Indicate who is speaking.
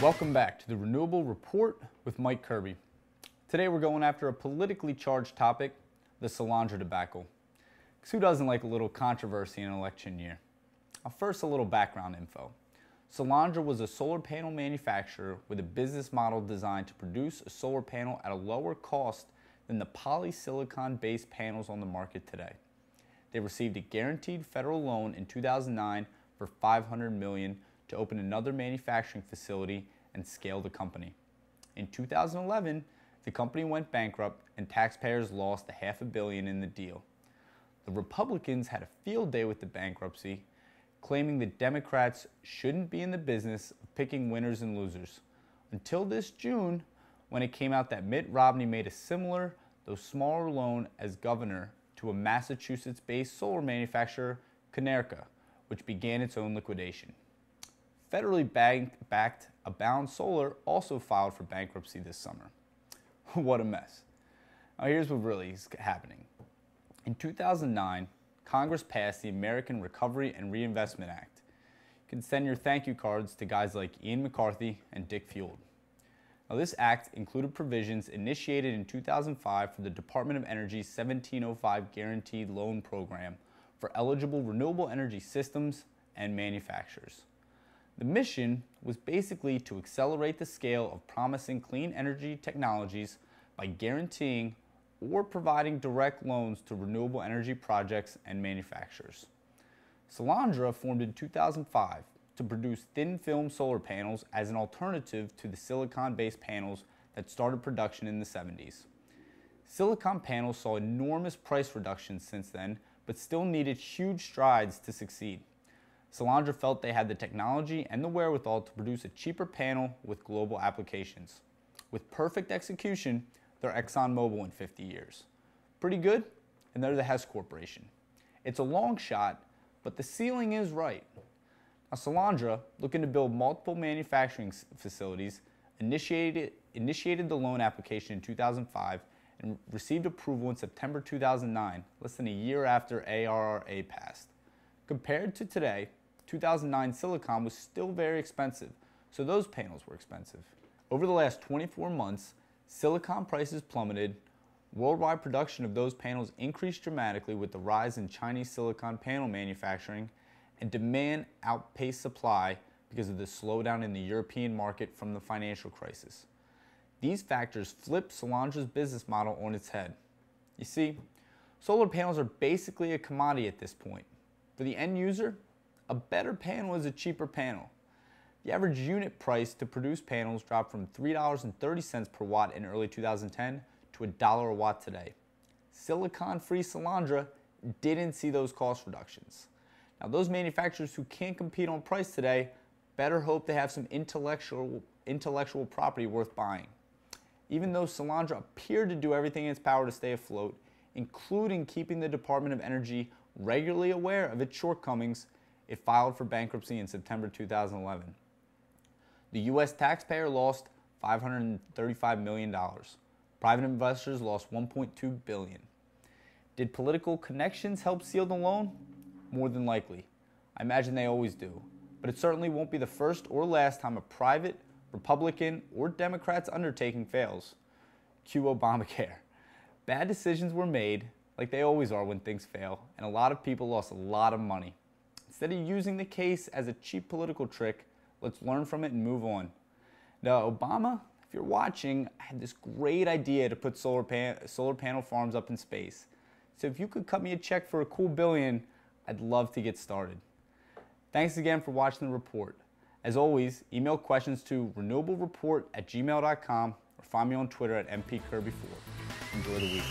Speaker 1: Welcome back to the Renewable Report with Mike Kirby. Today we're going after a politically charged topic, the Solyndra debacle. Because who doesn't like a little controversy in an election year? First, a little background info. Solyndra was a solar panel manufacturer with a business model designed to produce a solar panel at a lower cost than the polysilicon-based panels on the market today. They received a guaranteed federal loan in 2009 for $500 million to open another manufacturing facility and scale the company. In 2011, the company went bankrupt and taxpayers lost $500 million in the deal. The Republicans had a field day with the bankruptcy, claiming the Democrats shouldn't be in the business of picking winners and losers, until this June when it came out that Mitt Romney made a similar, though smaller loan as governor to a Massachusetts-based solar manufacturer, Solyndra, which began its own liquidation. Federally backed Abound Solar also filed for bankruptcy this summer. What a mess. Now here's what really is happening. In 2009, Congress passed the American Recovery and Reinvestment Act. You can send your thank you cards to guys like Ian McCarthy and Dick Field. Now this act included provisions initiated in 2005 for the Department of Energy's 1705 Guaranteed Loan Program for eligible renewable energy systems and manufacturers. The mission was basically to accelerate the scale of promising clean energy technologies by guaranteeing or providing direct loans to renewable energy projects and manufacturers. Solyndra formed in 2005 to produce thin film solar panels as an alternative to the silicon-based panels that started production in the 70s. Silicon panels saw enormous price reductions since then, but still needed huge strides to succeed. Solyndra felt they had the technology and the wherewithal to produce a cheaper panel with global applications. With perfect execution, they're ExxonMobil in 50 years. Pretty good, and they're the Hess Corporation. It's a long shot, but the ceiling is right. Now Solyndra, looking to build multiple manufacturing facilities, initiated the loan application in 2005 and received approval in September 2009, less than a year after ARRA passed. Compared to today, 2009 silicon was still very expensive, so those panels were expensive. Over the last 24 months, silicon prices plummeted, worldwide production of those panels increased dramatically with the rise in Chinese silicon panel manufacturing, and demand outpaced supply because of the slowdown in the European market from the financial crisis. These factors flipped Solyndra's business model on its head. You see, solar panels are basically a commodity at this point. For the end user, a better panel is a cheaper panel. The average unit price to produce panels dropped from $3.30 per watt in early 2010 to $1 a watt today. Silicon-free Solyndra didn't see those cost reductions. Now those manufacturers who can't compete on price today better hope they have some intellectual property worth buying. Even though Solyndra appeared to do everything in its power to stay afloat, including keeping the Department of Energy regularly aware of its shortcomings, it filed for bankruptcy in September 2011. The U.S. taxpayer lost $535 million. Private investors lost $1.2 billion. Did political connections help seal the loan? More than likely. I imagine they always do. But it certainly won't be the first or last time a private, Republican, or Democrat's undertaking fails. Cue Obamacare. Bad decisions were made, like they always are when things fail, and a lot of people lost a lot of money. Instead of using the case as a cheap political trick, let's learn from it and move on. Now, Obama, if you're watching, had this great idea to put solar panel farms up in space. So if you could cut me a check for a cool $1 billion, I'd love to get started. Thanks again for watching the report. As always, email questions to renewablereport@gmail.com or find me on Twitter at mpkirby4. Enjoy the week.